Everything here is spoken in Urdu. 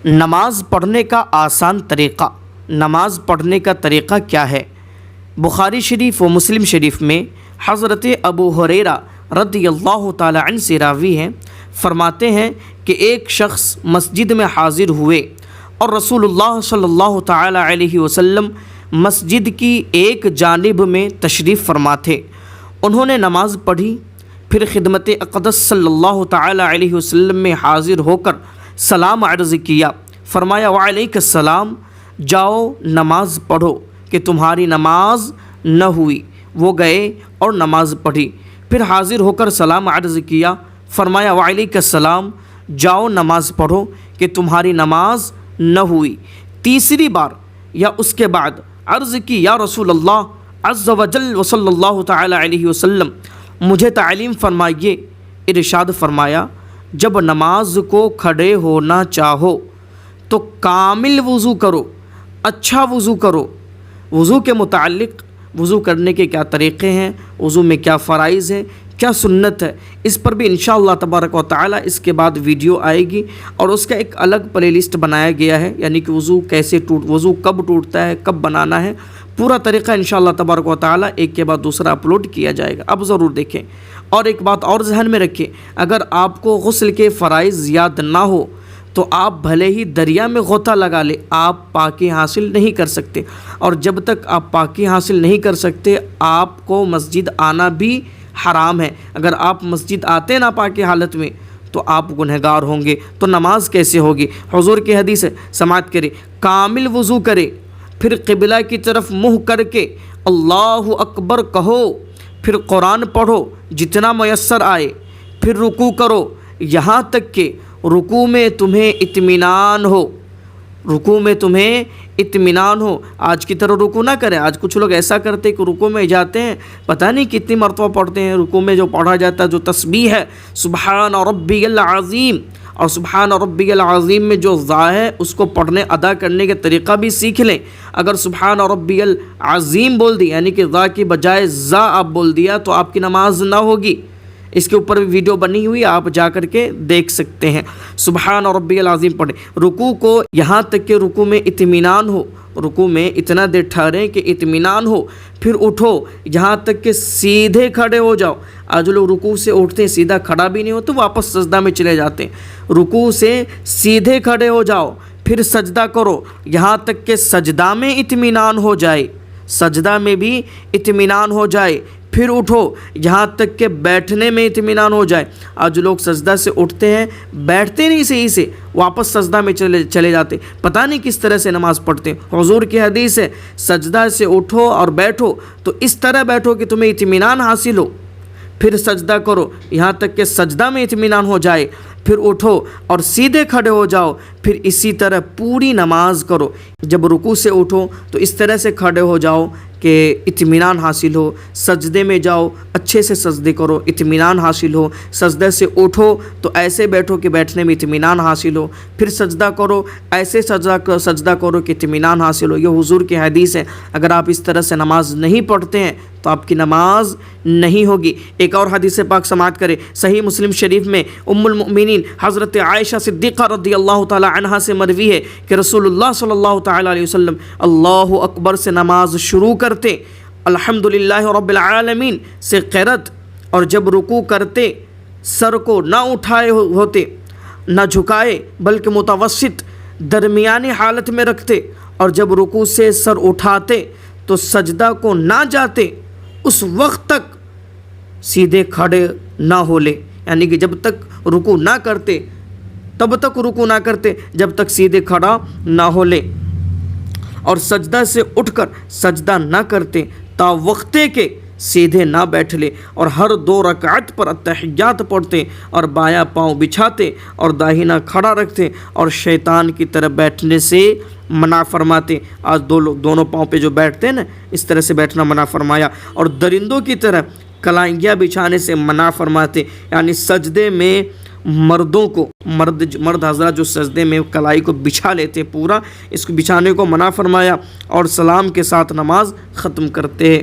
نماز پڑھنے کا آسان طریقہ، نماز پڑھنے کا طریقہ کیا ہے؟ بخاری شریف و مسلم شریف میں حضرت ابو ہریرہ رضی اللہ تعالی عنہ سے راوی ہیں، فرماتے ہیں کہ ایک شخص مسجد میں حاضر ہوئے اور رسول اللہ صلی اللہ تعالی علیہ وسلم مسجد کی ایک جانب میں تشریف فرما تھے۔ انہوں نے نماز پڑھی، پھر خدمت اقدس صلی اللہ تعالی علیہ وسلم میں حاضر ہو کر سلام عرض کیا، فرمایا وعلیک السلام، جاؤ نماز پڑھو کہ تمہاری نماز نہ ہوئی۔ وہ گئے اور نماز پڑھی، پھر حاضر ہو کر سلام عرض کیا، فرمایا وعلیک السلام، جاؤ نماز پڑھو کہ تمہاری نماز نہ ہوئی۔ تیسری بار یا اس کے بعد عرض کی، یا رسول اللہ عز و جل و صلی اللہ تعالی علیہ وسلم، مجھے تعلیم فرمائیے۔ ارشاد فرمایا، جب نماز کو کھڑے ہونا چاہو تو کامل وضو کرو، اچھا وضو کرو۔ وضو کے متعلق وضو کرنے کے کیا طریقے ہیں، وضو میں کیا فرائض ہیں، کیا سنت ہے، اس پر بھی انشاءاللہ تبارک و تعالی اس کے بعد ویڈیو آئے گی، اور اس کا ایک الگ پلے لسٹ بنایا گیا ہے، یعنی کہ وضو کب ٹوٹتا ہے، کب بنانا ہے، پورا طریقہ انشاءاللہ تبارک و تعالی ایک کے بعد دوسرا اپلوڈ کیا جائے گا۔ اب ضرور دیکھیں، اور ایک بات اور ذہن میں رکھیں، اگر آپ کو غسل کے فرائض یاد نہ ہو تو آپ بھلے ہی دریا میں غوطہ لگا لیں، آپ پاکی حاصل نہیں کر سکتے، اور جب تک آپ پاکی حاصل نہیں کر سکتے آپ کو مسجد آنا بھی حرام ہے۔ اگر آپ مسجد آتے ناپاکی حالت میں تو آپ گنہگار ہوں گے، تو نماز کیسے ہوگی؟ حضور کی حدیث ہے، سماعت کریں، کامل وضو کرے، پھر قبلہ کی طرف منہ کر کے اللہ اکبر کہو، پھر قرآن پڑھو جتنا میسر آئے، پھر رکوع کرو یہاں تک کہ رکوع میں تمہیں اطمینان ہو، رکوع میں تمہیں اطمینان ہو۔ آج کی طرح رکوع نہ کریں، آج کچھ لوگ ایسا کرتے کہ رکوع میں جاتے ہیں، پتہ نہیں کتنی مرتبہ پڑھتے ہیں، رکوع میں جو پڑھا جاتا ہے جو تسبیح ہے سبحان ربی العظیم، اور سبحان ربی العظیم میں جو ذا ہے اس کو پڑھنے ادا کرنے کا طریقہ بھی سیکھ لیں۔ اگر سبحان ربی العظیم بول دی یعنی کہ ذا کی بجائے ذا آپ بول دیا تو آپ کی نماز نہ ہوگی۔ اس کے اوپر بھی ویڈیو بنی ہوئی، آپ جا کر کے دیکھ سکتے ہیں۔ سبحان ربی العظیم پڑھیں، رکوع کو یہاں تک کہ رکوع میں اطمینان ہو، رکوع میں اتنا دیر ٹھہریں کہ اطمینان ہو، پھر اٹھو یہاں تک کہ سیدھے کھڑے ہو جاؤ۔ آج لوگ رکوع سے اٹھتے ہیں سیدھا کھڑا بھی نہیں ہو تو واپس سجدہ میں چلے جاتے ہیں۔ رکوع سے سیدھے کھڑے ہو جاؤ، پھر سجدہ کرو یہاں تک کہ سجدہ میں اطمینان ہو جائے، سجدہ میں بھی اطمینان ہو جائے، پھر اٹھو یہاں تک کہ بیٹھنے میں اطمینان ہو جائے۔ آج لوگ سجدہ سے اٹھتے ہیں، بیٹھتے نہیں صحیح سے، واپس سجدہ میں چلے جاتے، پتہ نہیں کس طرح سے نماز پڑھتے ہیں۔ حضور کی حدیث ہے، سجدہ سے اٹھو اور بیٹھو تو اس طرح بیٹھو کہ تمہیں اطمینان حاصل ہو، پھر سجدہ کرو یہاں تک کہ سجدہ میں اطمینان ہو جائے، پھر اٹھو اور سیدھے کھڑے ہو جاؤ، پھر اسی طرح پوری نماز کرو۔ جب رکوع سے اٹھو تو اس طرح سے کھڑے ہو جاؤ کہ اطمینان حاصل ہو، سجدے میں جاؤ اچھے سے سجدے کرو، اطمینان حاصل ہو، سجدے سے اٹھو تو ایسے بیٹھو کہ بیٹھنے میں اطمینان حاصل ہو، پھر سجدہ کرو ایسے سجدہ کرو کہ اطمینان حاصل ہو۔ یہ حضور کی حدیث ہے، اگر آپ اس طرح سے نماز نہیں پڑھتے ہیں تو آپ کی نماز نہیں ہوگی۔ ایک اور حدیث پاک سماعت کریں، صحیح مسلم شریف میں ام المؤمنین حضرت عائشہ صدیقہ رضی اللہ تعالی عنہا سے مروی ہے کہ رسول اللہ صلی اللہ تعالی علیہ وسلم اللہ اکبر سے نماز شروع کرتے، الحمدللہ رب العالمین سے قرأت، اور جب رکوع کرتے سر کو نہ اٹھائے ہوتے نہ جھکائے بلکہ متوسط درمیانی حالت میں رکھتے، اور جب رکوع سے سر اٹھاتے تو سجدہ کو نہ جاتے اس وقت تک سیدھے کھڑے نہ ہو لے، یعنی کہ جب تک رکوع نہ کرتے تب تک رکوع نہ کرتے جب تک سیدھے کھڑا نہ ہو لے، اور سجدہ سے اٹھ کر سجدہ نہ کرتے تا وقتے کے سیدھے نہ بیٹھ لے، اور ہر 2 رکعت پر اتحیات پڑھتے اور بایاں پاؤں بچھاتے اور داہنا کھڑا رکھتے، اور شیطان کی طرف بیٹھنے سے منع فرماتے۔ آج دونوں پاؤں پہ جو بیٹھتے ہیں نا اس طرح سے بیٹھنا منع فرمایا، اور درندوں کی طرح کلائیاں بچھانے سے منع فرماتے، یعنی سجدے میں مردوں کو مرد حضرات جو سجدے میں کلائی کو بچھا لیتے پورا، اس کو بچھانے کو منع فرمایا، اور سلام کے ساتھ نماز ختم کرتے ہیں۔